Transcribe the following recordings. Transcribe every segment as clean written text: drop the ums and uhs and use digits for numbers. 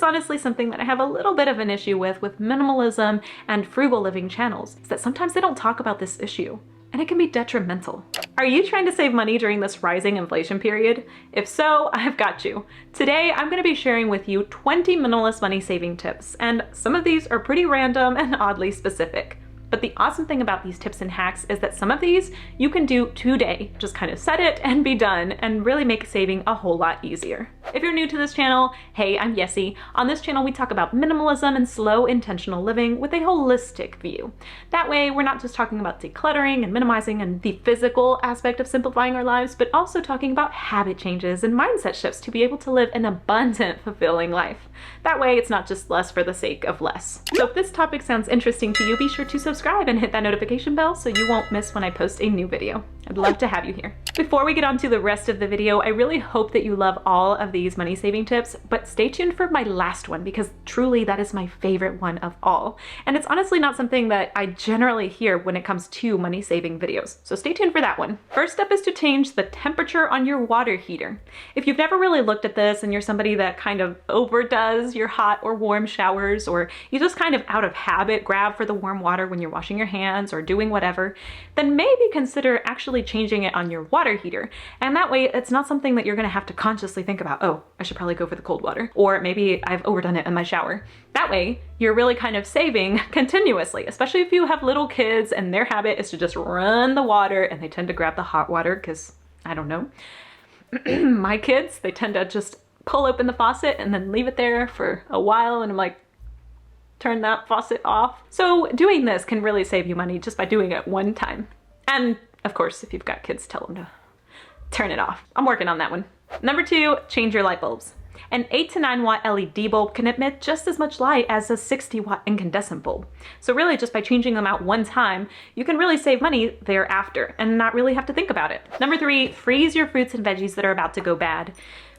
honestly something that I have a little bit of an issue with minimalism and frugal living channels, is that sometimes they don't talk about this issue, and it can be detrimental. Are you trying to save money during this rising inflation period? If so, I've got you. Today, I'm going to be sharing with you 20 minimalist money saving tips, and some of these are pretty random and oddly specific. But the awesome thing about these tips and hacks is that some of these you can do today. Just kind of set it and be done and really make saving a whole lot easier. If you're new to this channel, hey, I'm Yessie. On this channel, we talk about minimalism and slow, intentional living with a holistic view. That way, we're not just talking about decluttering and minimizing and the physical aspect of simplifying our lives, but also talking about habit changes and mindset shifts to be able to live an abundant, fulfilling life. That way, it's not just less for the sake of less. So if this topic sounds interesting to you, be sure to subscribe and hit that notification bell so you won't miss when I post a new video. I'd love to have you here. Before we get on to the rest of the video, I really hope that you love all of these money saving tips, but stay tuned for my last one because truly that is my favorite one of all. And it's honestly not something that I generally hear when it comes to money saving videos. So stay tuned for that one. First step is to change the temperature on your water heater. If you've never really looked at this and you're somebody that kind of overdoes your hot or warm showers, or you just kind of out of habit grab for the warm water when you're washing your hands or doing whatever, then maybe consider actually changing it on your water heater. And that way it's not something that you're gonna have to consciously think about, oh, I should probably go for the cold water, or maybe I've overdone it in my shower. That way you're really kind of saving continuously, especially if you have little kids and their habit is to just run the water and they tend to grab the hot water because, I don't know, my kids, they tend to just pull open the faucet and then leave it there for a while, and I'm like, turn that faucet off. So doing this can really save you money just by doing it one time. And of course, if you've got kids, tell them to turn it off. I'm working on that one. Number 2, change your light bulbs. An 8 to 9 watt LED bulb can emit just as much light as a 60 watt incandescent bulb. So really just by changing them out one time, you can really save money thereafter and not really have to think about it. Number 3, freeze your fruits and veggies that are about to go bad.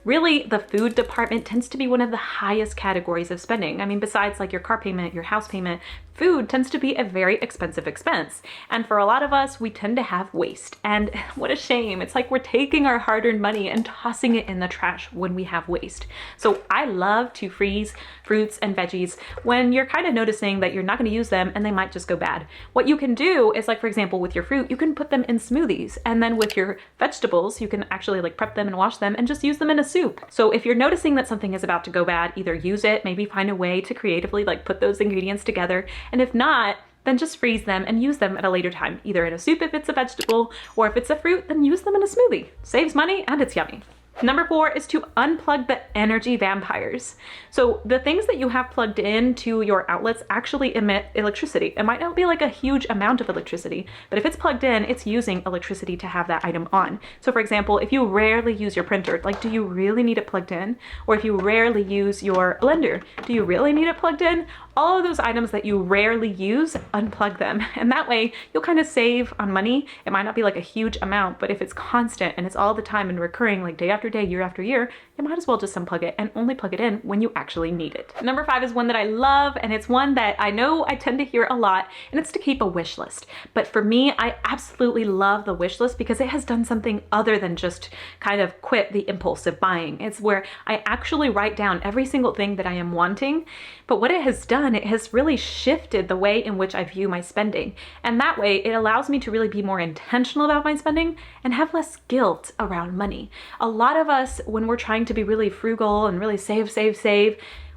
Really, the food department tends to be one of the highest categories of spending. I mean, besides like your car payment, your house payment, food tends to be a very expensive expense. And for a lot of us, we tend to have waste. And what a shame. It's like we're taking our hard-earned money and tossing it in the trash when we have waste. So I love to freeze fruits and veggies when you're kind of noticing that you're not going to use them and they might just go bad. What you can do is, like, for example, with your fruit, you can put them in smoothies. And then with your vegetables, you can actually like prep them and wash them and just use them in a soup. So if you're noticing that something is about to go bad, either use it, maybe find a way to creatively like put those ingredients together. And if not, then just freeze them and use them at a later time, either in a soup if it's a vegetable, or if it's a fruit, then use them in a smoothie. Saves money and it's yummy. Number 4 is to unplug the energy vampires. So the things that you have plugged into your outlets actually emit electricity. It might not be like a huge amount of electricity, but if it's plugged in, it's using electricity to have that item on. So for example, if you rarely use your printer, like, do you really need it plugged in? Or if you rarely use your blender, do you really need it plugged in? All of those items that you rarely use, unplug them. And that way you'll kind of save on money. It might not be like a huge amount, but if it's constant and it's all the time and recurring, like day after day, year after year, you might as well just unplug it and only plug it in when you actually need it. Number 5 is one that I love, and it's one that I know I tend to hear a lot, and it's to keep a wish list. But for me, I absolutely love the wish list because it has done something other than just kind of quit the impulsive buying. It's where I actually write down every single thing that I am wanting, but what it has done, it has really shifted the way in which I view my spending. And that way it allows me to really be more intentional about my spending and have less guilt around money. A lot of us, when we're trying to be really frugal and really save,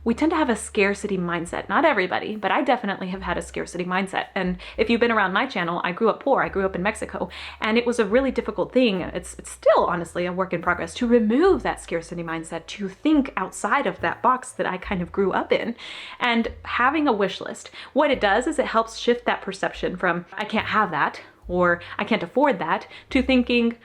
we tend to have a scarcity mindset. Not everybody, but I definitely have had a scarcity mindset. And if you've been around my channel, I grew up poor. I grew up in Mexico, and it was a really difficult thing. It's still honestly a work in progress to remove that scarcity mindset, to think outside of that box that I kind of grew up in. And having a wish list, what it does is it helps shift that perception from I can't have that or I can't afford that to thinking,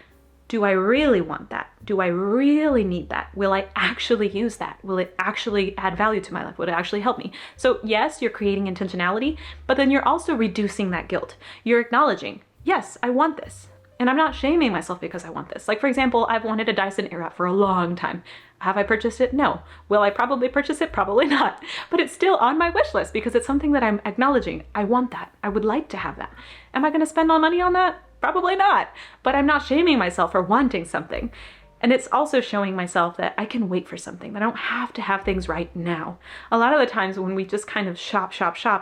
do I really want that? Do I really need that? Will I actually use that? Will it actually add value to my life? Will it actually help me? So yes, you're creating intentionality, but then you're also reducing that guilt. You're acknowledging, yes, I want this. And I'm not shaming myself because I want this. Like, for example, I've wanted a Dyson Airwrap for a long time. Have I purchased it? No. Will I probably purchase it? Probably not. But it's still on my wish list because it's something that I'm acknowledging. I want that. I would like to have that. Am I going to spend all money on that? Probably not. But I'm not shaming myself for wanting something. And it's also showing myself that I can wait for something, that I don't have to have things right now. A lot of the times when we just kind of shop,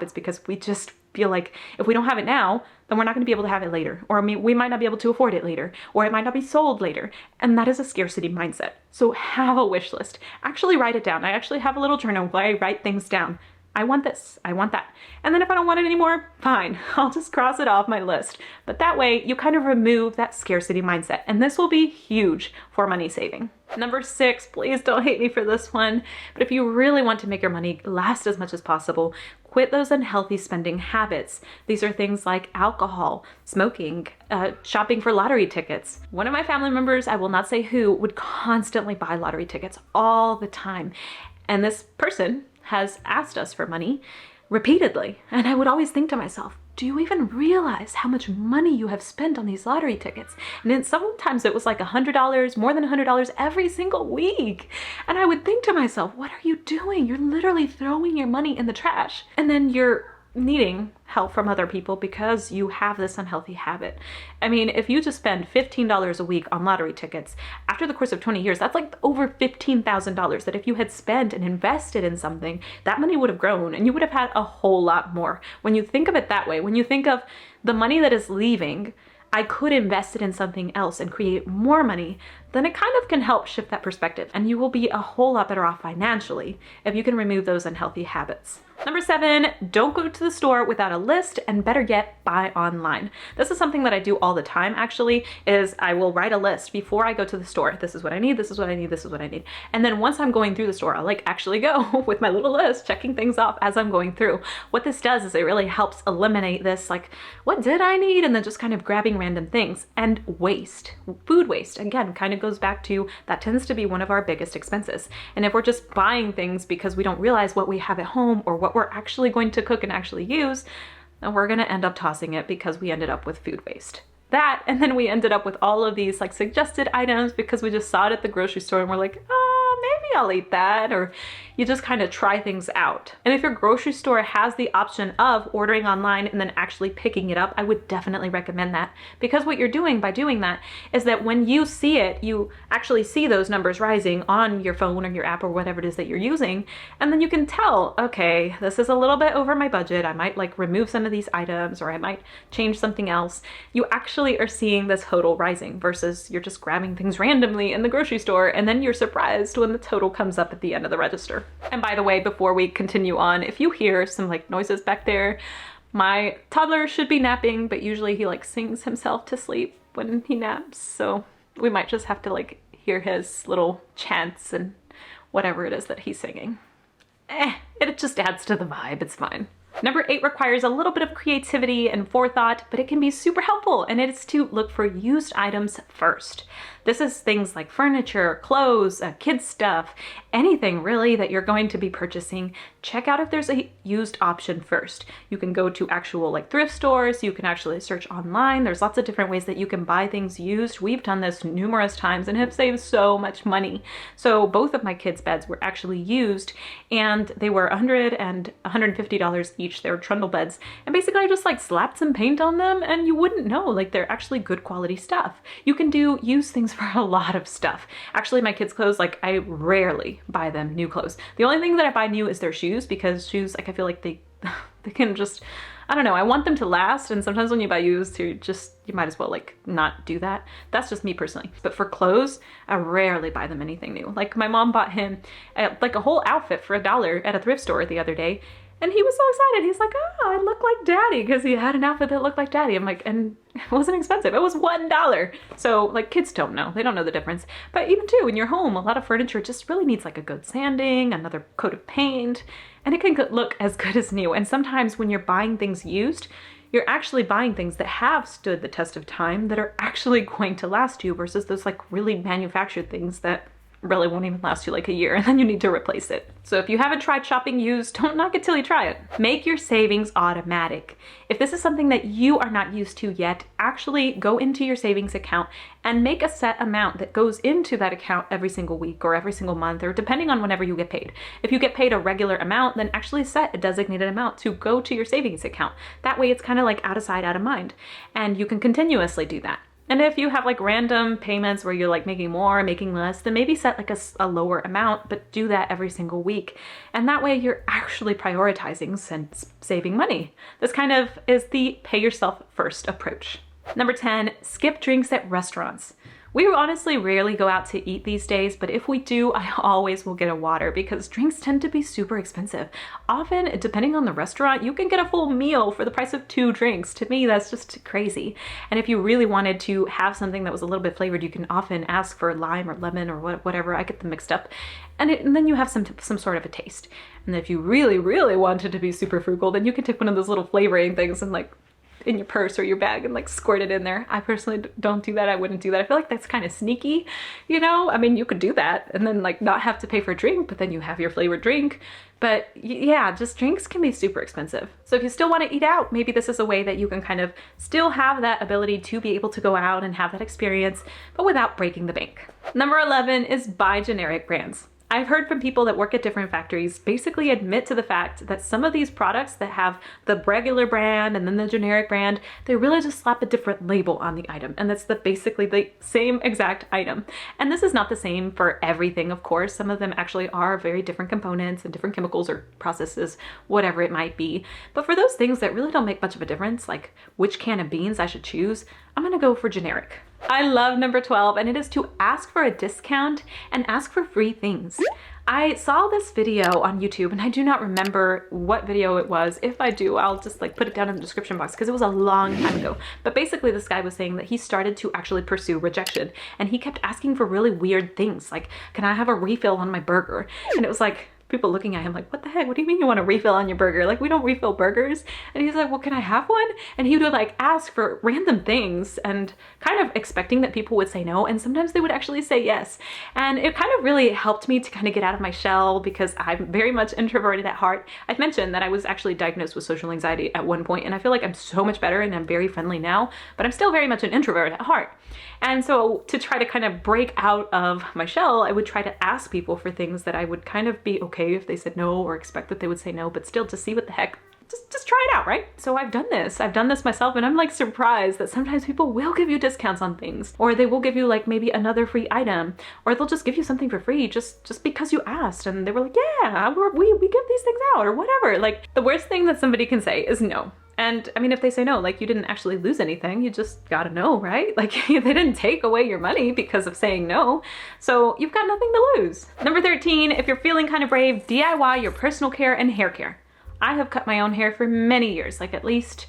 it's because we just feel like if we don't have it now, then we're not going to be able to have it later. Or we might not be able to afford it later, or it might not be sold later. And that is a scarcity mindset. So have a wish list. Actually write it down. I actually have a little journal where I write things down. I want this, I want that. And then if I don't want it anymore, fine, I'll just cross it off my list. But that way you kind of remove that scarcity mindset, and this will be huge for money saving. Number 6, please don't hate me for this one, but if you really want to make your money last as much as possible, quit those unhealthy spending habits. These are things like alcohol, smoking, shopping for lottery tickets. One of my family members, I will not say who, would constantly buy lottery tickets all the time. And this person has asked us for money repeatedly. And I would always think to myself, do you even realize how much money you have spent on these lottery tickets? And then sometimes it was like $100, more than $100 every single week. And I would think to myself, what are you doing? You're literally throwing your money in the trash. And then you're needing help from other people because you have this unhealthy habit. I mean, if you just spend $15 a week on lottery tickets, after the course of 20 years, that's like over $15,000 that if you had spent and invested in something, that money would have grown and you would have had a whole lot more. When you think of it that way, when you think of the money that is leaving, I could invest it in something else and create more money, then it kind of can help shift that perspective, and you will be a whole lot better off financially if you can remove those unhealthy habits. Number 7, don't go to the store without a list, and better yet, buy online. This is something that I do all the time actually, is I will write a list before I go to the store. This is what I need, this is what I need, this is what I need. And then once I'm going through the store, I'll actually go with my little list, checking things off as I'm going through. What this does is it really helps eliminate this, what did I need? And then just kind of grabbing random things. And waste, food waste, again, kind of goes back to that tends to be one of our biggest expenses. And if we're just buying things because we don't realize what we have at home or what we're actually going to cook and actually use, then we're going to end up tossing it because we ended up with food waste. That, and then we ended up with all of these suggested items because we just saw it at the grocery store and we're like, maybe I'll eat that, or you just kind of try things out. And if your grocery store has the option of ordering online and then actually picking it up, I would definitely recommend that, because what you're doing by doing that is that when you see it, you actually see those numbers rising on your phone or your app or whatever it is that you're using, and then you can tell, okay, this is a little bit over my budget. I might remove some of these items, or I might change something else. You actually are seeing this total rising versus you're just grabbing things randomly in the grocery store and then you're surprised when the total comes up at the end of the register. And by the way, before we continue on, if you hear some noises back there, my toddler should be napping, but usually he sings himself to sleep when he naps. So we might just have to hear his little chants and whatever it is that he's singing. It just adds to the vibe, it's fine. Number 8 requires a little bit of creativity and forethought, but it can be super helpful, and it's to look for used items first. This is things like furniture, clothes, kids stuff, anything really that you're going to be purchasing. Check out if there's a used option first. You can go to actual thrift stores. You can actually search online. There's lots of different ways that you can buy things used. We've done this numerous times and have saved so much money. So both of my kids' beds were actually used, and they were $100 and $150 each. They were trundle beds, and basically I just slapped some paint on them, and you wouldn't know they're actually good quality stuff. You can use things for a lot of stuff. Actually, my kids' clothes, I rarely buy them new clothes. The only thing that I buy new is their shoes, because shoes, I feel like they can just, I don't know, I want them to last, and sometimes when you buy used, you might as well not do that. That's just me personally. But for clothes, I rarely buy them anything new. My mom bought him a whole outfit for $1 at a thrift store the other day, and he was so excited. He's like, oh, I look like daddy, because he had an outfit that looked like daddy. I'm and it wasn't expensive. It was $1. So kids don't know. They don't know the difference. But even too, in your home, a lot of furniture just really needs a good sanding, another coat of paint, and it can look as good as new. And sometimes when you're buying things used, you're actually buying things that have stood the test of time, that are actually going to last you, versus those really manufactured things that really won't even last you a year, and then you need to replace it. So if you haven't tried shopping used, don't knock it till you try it. Make your savings automatic. If this is something that you are not used to yet, actually go into your savings account and make a set amount that goes into that account every single week or every single month, or depending on whenever you get paid. If you get paid a regular amount, then actually set a designated amount to go to your savings account. That way it's kind of out of sight, out of mind, and you can continuously do that. And if you have like random payments where you're like making more, making less, then maybe set like a lower amount, but do that every single week. And that way you're actually prioritizing and saving money. This kind of is the pay yourself first approach. Number 10, skip drinks at restaurants. We honestly rarely go out to eat these days, but if we do, I always will get a water because drinks tend to be super expensive. Often, depending on the restaurant, you can get a full meal for the price of 2 drinks. To me, that's just crazy. And if you really wanted to have something that was a little bit flavored, you can often ask for lime or lemon or whatever. I get them mixed up. And then you have some sort of a taste. And if you really, really wanted to be super frugal, then you can take one of those little flavoring things and like in your purse or your bag and like squirt it in there. I personally don't do that. I wouldn't do that. I feel like that's kind of sneaky, you know? I mean, you could do that and then like not have to pay for a drink, but then you have your flavored drink. But yeah, just drinks can be super expensive. So if you still want to eat out, maybe this is a way that you can kind of still have that ability to be able to go out and have that experience, but without breaking the bank. Number 11 is buy generic brands. I've heard from people that work at different factories basically admit to the fact that some of these products that have the regular brand and then the generic brand, they really just slap a different label on the item. And that's basically the same exact item. And this is not the same for everything, of course. Some of them actually are very different components and different chemicals or processes, whatever it might be. But for those things that really don't make much of a difference, like which can of beans I should choose, I'm gonna go for generic. I love number 12, and it is to ask for a discount and ask for free things. I saw this video on YouTube and I do not remember what video it was. If I do, I'll just like put it down in the description box because it was a long time ago. But basically this guy was saying that he started to actually pursue rejection and he kept asking for really weird things like, can I have a refill on my burger? And it was like, people looking at him like, what the heck? What do you mean you want a refill on your burger? Like, we don't refill burgers. And he's like, well, can I have one? And he would like ask for random things and kind of expecting that people would say no. And sometimes they would actually say yes. And it kind of really helped me to kind of get out of my shell because I'm very much introverted at heart. I've mentioned that I was actually diagnosed with social anxiety at one point, and I feel like I'm so much better and I'm very friendly now, but I'm still very much an introvert at heart. And so to try to kind of break out of my shell, I would try to ask people for things that I would kind of be okay if they said no or expect that they would say no, but still to see what the heck, just try it out, right? So I've done this myself, and I'm like surprised that sometimes people will give you discounts on things, or they will give you like maybe another free item, or they'll just give you something for free just because you asked and they were like, yeah, we give these things out or whatever. Like the worst thing that somebody can say is no. And I mean, if they say no, like you didn't actually lose anything, you just gotta know, right? Like they didn't take away your money because of saying no. So you've got nothing to lose. Number 13, if you're feeling kind of brave, DIY your personal care and hair care. I have cut my own hair for many years, like at least,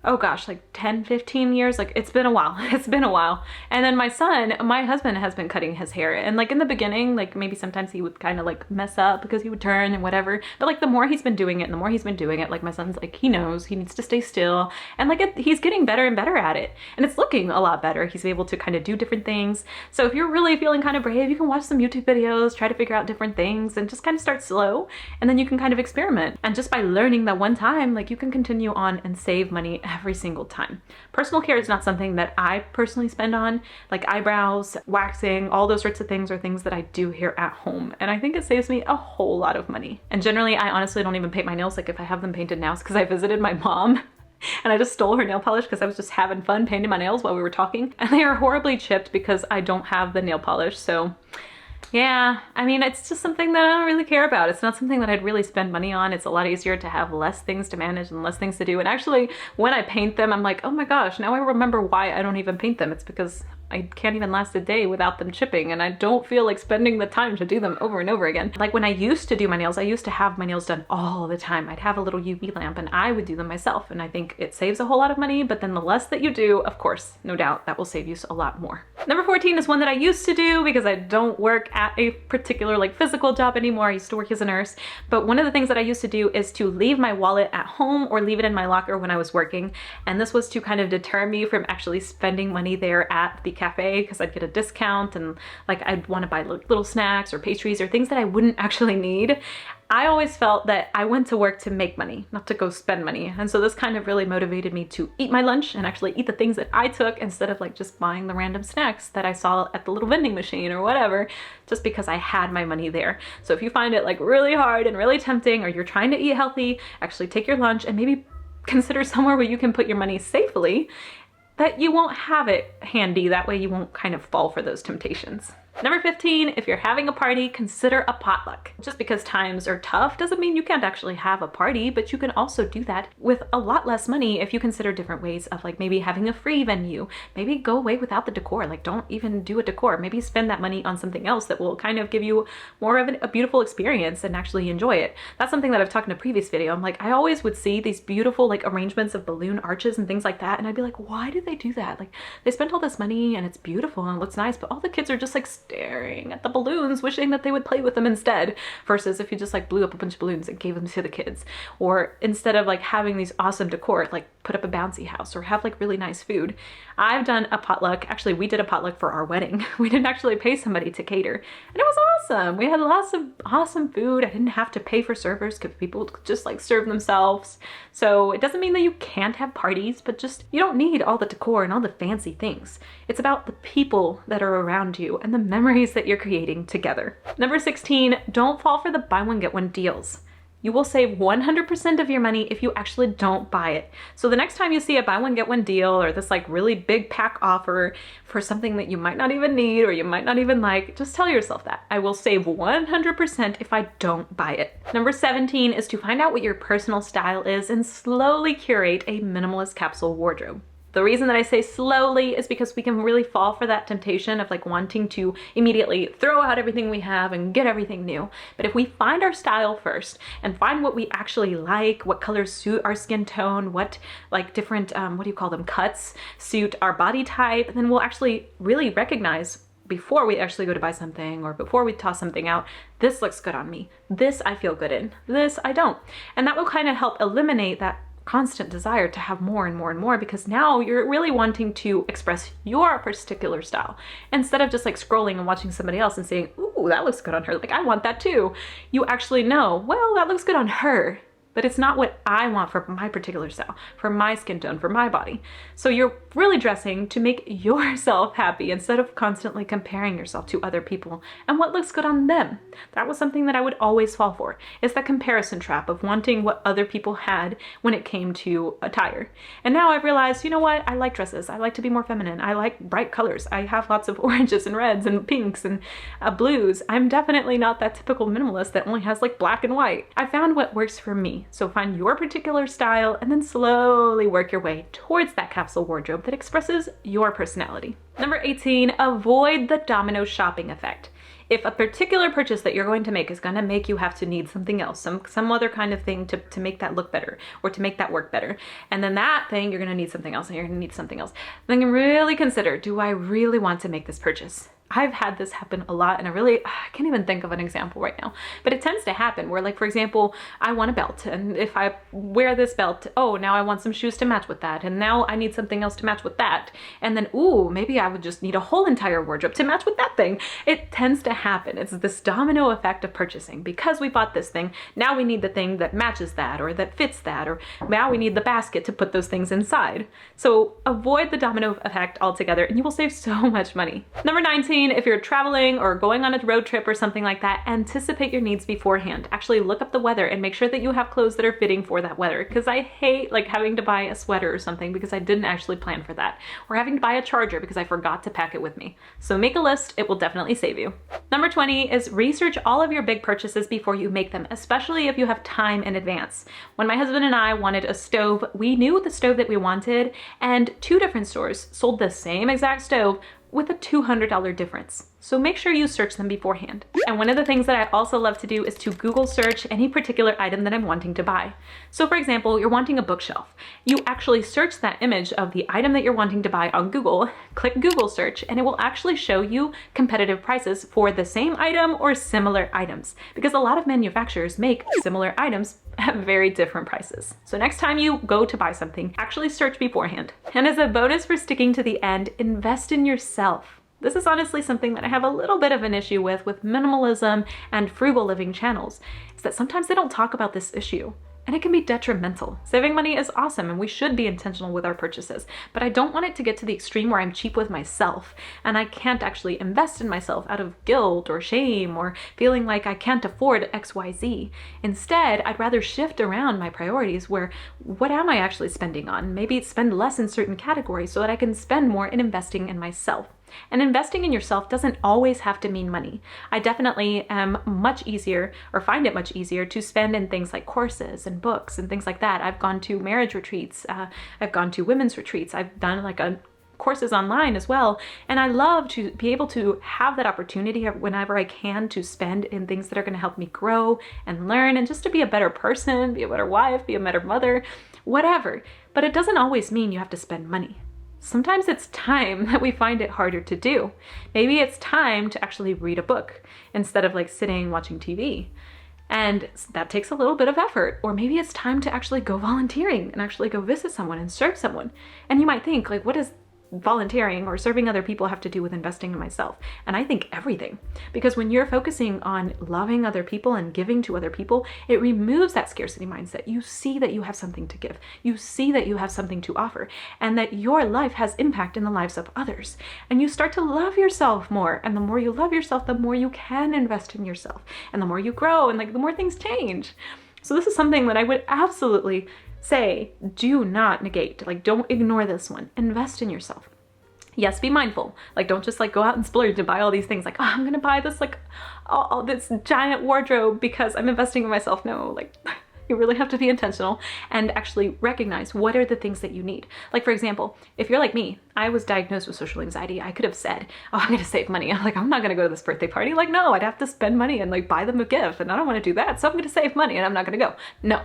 oh gosh, like 10, 15 years. Like it's been a while. It's been a while. And then my husband has been cutting his hair. And like in the beginning, like maybe sometimes he would kind of like mess up because he would turn and whatever. But like the more he's been doing it, like my son's like, he knows he needs to stay still. And like he's getting better and better at it. And it's looking a lot better. He's able to kind of do different things. So if you're really feeling kind of brave, you can watch some YouTube videos, try to figure out different things and just kind of start slow. And then you can kind of experiment. And just by learning that one time, like you can continue on and save money every single time. Personal care is not something that I personally spend on, like eyebrows, waxing, all those sorts of things are things that I do here at home. And I think it saves me a whole lot of money. And generally, I honestly don't even paint my nails. Like if I have them painted now, it's because I visited my mom and I just stole her nail polish because I was just having fun painting my nails while we were talking. And they are horribly chipped because I don't have the nail polish. So yeah, I mean, it's just something that I don't really care about. It's not something that I'd really spend money on. It's a lot easier to have less things to manage and less things to do. And actually, when I paint them, I'm like, oh my gosh, now I remember why I don't even paint them. It's because I can't even last a day without them chipping, and I don't feel like spending the time to do them over and over again. Like when I used to do my nails, I used to have my nails done all the time. I'd have a little UV lamp and I would do them myself, and I think it saves a whole lot of money, but then the less that you do, of course, no doubt, that will save you a lot more. Number 14 is one that I used to do because I don't work at a particular like physical job anymore. I used to work as a nurse, but one of the things that I used to do is to leave my wallet at home or leave it in my locker when I was working, and this was to kind of deter me from actually spending money there at the cafe because I'd get a discount and like I'd want to buy little snacks or pastries or things that I wouldn't actually need. I always felt that I went to work to make money, not to go spend money. And so this kind of really motivated me to eat my lunch and actually eat the things that I took instead of like just buying the random snacks that I saw at the little vending machine or whatever, just because I had my money there. So if you find it like really hard and really tempting, or you're trying to eat healthy, actually take your lunch and maybe consider somewhere where you can put your money safely. that you won't have it handy. That way you won't kind of fall for those temptations. Number 15, if you're having a party, consider a potluck. Just because times are tough doesn't mean you can't actually have a party, but you can also do that with a lot less money if you consider different ways of like maybe having a free venue, maybe go away without the decor, like don't even do a decor, maybe spend that money on something else that will kind of give you more of a beautiful experience and actually enjoy it. That's something that I've talked in a previous video. I'm like, I always would see these beautiful like arrangements of balloon arches and things like that, and I'd be like, why did they do that? Like they spent all this money and it's beautiful and it looks nice, but all the kids are just like staring at the balloons, wishing that they would play with them instead, versus if you just like blew up a bunch of balloons and gave them to the kids. Or instead of like having these awesome decor, like put up a bouncy house or have like really nice food. I've done a potluck. Actually, we did a potluck for our wedding. We didn't actually pay somebody to cater, and it was awesome. We had lots of awesome food. I didn't have to pay for servers because people could just like serve themselves. So it doesn't mean that you can't have parties, but just you don't need all the decor and all the fancy things. It's about the people that are around you and the memories that you're creating together. Number 16, don't fall for the buy one get one deals. You will save 100% of your money if you actually don't buy it. So the next time you see a buy one get one deal or this like really big pack offer for something that you might not even need or you might not even like, just tell yourself that I will save 100% if I don't buy it. Number 17 is to find out what your personal style is and slowly curate a minimalist capsule wardrobe. The reason that I say slowly is because we can really fall for that temptation of like wanting to immediately throw out everything we have and get everything new. But if we find our style first and find what we actually like, what colors suit our skin tone, what like different, what do you call them, cuts suit our body type, then we'll actually really recognize before we actually go to buy something or before we toss something out, this looks good on me. This I feel good in. This I don't. And that will kind of help eliminate that constant desire to have more and more and more, because now you're really wanting to express your particular style instead of just like scrolling and watching somebody else and saying, ooh, that looks good on her, like I want that too. You actually know, well, that looks good on her, but it's not what I want for my particular style, for my skin tone, for my body. So you're really dressing to make yourself happy instead of constantly comparing yourself to other people and what looks good on them. That was something that I would always fall for, is that comparison trap of wanting what other people had when it came to attire. And now I've realized, you know what? I like dresses. I like to be more feminine. I like bright colors. I have lots of oranges and reds and pinks and blues. I'm definitely not that typical minimalist that only has like black and white. I found what works for me. So find your particular style and then slowly work your way towards that capsule wardrobe that expresses your personality. Number 18, avoid the domino shopping effect. If a particular purchase that you're going to make is going to make you have to need something else, some other kind of thing to make that look better or to make that work better, and then that thing you're going to need something else and you're going to need something else, then really consider, do I really want to make this purchase? I've had this happen a lot, and I can't even think of an example right now, but it tends to happen where, like, for example, I want a belt, and if I wear this belt, oh, now I want some shoes to match with that, and now I need something else to match with that, and then, ooh, maybe I would just need a whole entire wardrobe to match with that thing. It tends to happen. It's this domino effect of purchasing. Because we bought this thing, now we need the thing that matches that, or that fits that, or now we need the basket to put those things inside. So avoid the domino effect altogether, and you will save so much money. Number 19, if you're traveling or going on a road trip or something like that, anticipate your needs beforehand. Actually look up the weather and make sure that you have clothes that are fitting for that weather, because I hate like having to buy a sweater or something because I didn't actually plan for that, or having to buy a charger because I forgot to pack it with me. So make a list, it will definitely save you. Number 20 is research all of your big purchases before you make them, especially if you have time in advance. When my husband and I wanted a stove, we knew the stove that we wanted, and 2 different stores sold the same exact stove with a $200 difference. So make sure you search them beforehand. And one of the things that I also love to do is to Google search any particular item that I'm wanting to buy. So for example, you're wanting a bookshelf. You actually search that image of the item that you're wanting to buy on Google, click Google search, and it will actually show you competitive prices for the same item or similar items, because a lot of manufacturers make similar items at very different prices. So next time you go to buy something, actually search beforehand. And as a bonus for sticking to the end, invest in yourself. This is honestly something that I have a little bit of an issue with minimalism and frugal living channels, is that sometimes they don't talk about this issue. and it can be detrimental. Saving money is awesome and we should be intentional with our purchases, but I don't want it to get to the extreme where I'm cheap with myself and I can't actually invest in myself out of guilt or shame or feeling like I can't afford XYZ. Instead, I'd rather shift around my priorities where what am I actually spending on? Maybe spend less in certain categories so that I can spend more in investing in myself. And investing in yourself doesn't always have to mean money. I definitely am much easier, or find it much easier, to spend in things like courses and books and things like that. I've gone to marriage retreats, I've gone to women's retreats, I've done courses online as well. And I love to be able to have that opportunity whenever I can to spend in things that are going to help me grow and learn and just to be a better person, be a better wife, be a better mother, whatever. But it doesn't always mean you have to spend money. Sometimes it's time that we find it harder to do. Maybe it's time to actually read a book instead of sitting watching TV. And that takes a little bit of effort. Or maybe it's time to actually go volunteering and actually go visit someone and serve someone. And you might think, what does volunteering or serving other people have to do with investing in myself? And I think everything. Because when you're focusing on loving other people and giving to other people, it removes that scarcity mindset. You see that you have something to give. You see that you have something to offer and that your life has impact in the lives of others. And you start to love yourself more. And the more you love yourself, the more you can invest in yourself. And the more you grow and the more things change. So this is something that I would absolutely say, do not negate. Don't ignore this one. Invest in yourself. Yes, be mindful. Don't just go out and splurge and buy all these things. I'm gonna buy this all this giant wardrobe because I'm investing in myself. No, you really have to be intentional and actually recognize what are the things that you need. For example, if you're like me, I was diagnosed with social anxiety. I could have said, oh, I'm gonna save money. I'm not gonna go to this birthday party. No, I'd have to spend money and buy them a gift and I don't wanna do that. So I'm gonna save money and I'm not gonna go. No.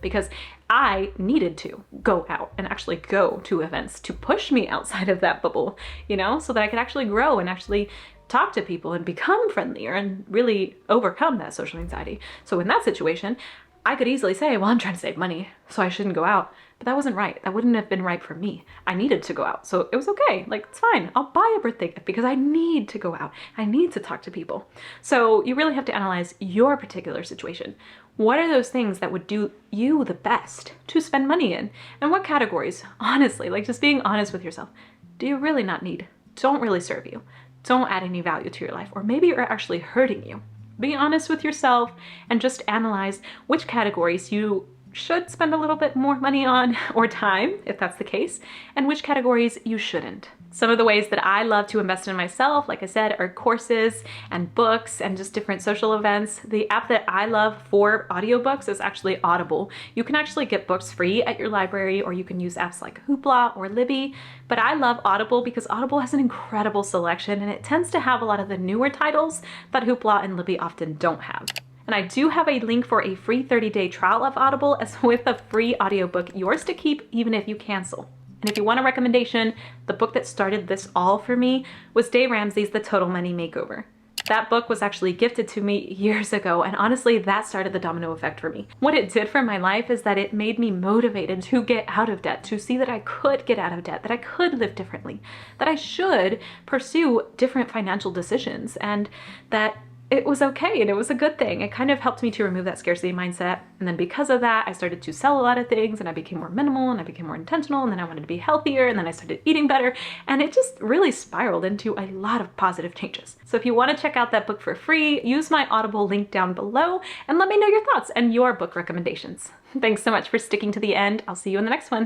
Because I needed to go out and actually go to events to push me outside of that bubble, so that I could actually grow and actually talk to people and become friendlier and really overcome that social anxiety. So in that situation, I could easily say, well, I'm trying to save money, so I shouldn't go out. But that wasn't right. That wouldn't have been right for me. I needed to go out. So it was okay. It's fine. I'll buy a birthday gift because I need to go out. I need to talk to people. So you really have to analyze your particular situation. What are those things that would do you the best to spend money in? And what categories, honestly, just being honest with yourself, do you really not need? Don't really serve you. Don't add any value to your life. Or maybe you're actually hurting you. Be honest with yourself and just analyze which categories you should spend a little bit more money on or time, if that's the case, and which categories you shouldn't. Some of the ways that I love to invest in myself, like I said, are courses and books and just different social events. The app that I love for audiobooks is actually Audible. You can actually get books free at your library, or you can use apps like Hoopla or Libby, but I love Audible because Audible has an incredible selection and it tends to have a lot of the newer titles that Hoopla and Libby often don't have. And I do have a link for a free 30-day trial of Audible as with a free audiobook, yours to keep even if you cancel. And if you want a recommendation, the book that started this all for me was Dave Ramsey's The Total Money Makeover. That book was actually gifted to me years ago, and honestly, that started the domino effect for me. What it did for my life is that it made me motivated to get out of debt, to see that I could get out of debt, that I could live differently, that I should pursue different financial decisions, and that it was okay and it was a good thing. It kind of helped me to remove that scarcity mindset. And then because of that, I started to sell a lot of things and I became more minimal and I became more intentional, and then I wanted to be healthier, and then I started eating better, and it just really spiraled into a lot of positive changes. So if you want to check out that book for free, use my Audible link down below and let me know your thoughts and your book recommendations. Thanks so much for sticking to the end. I'll see you in the next one.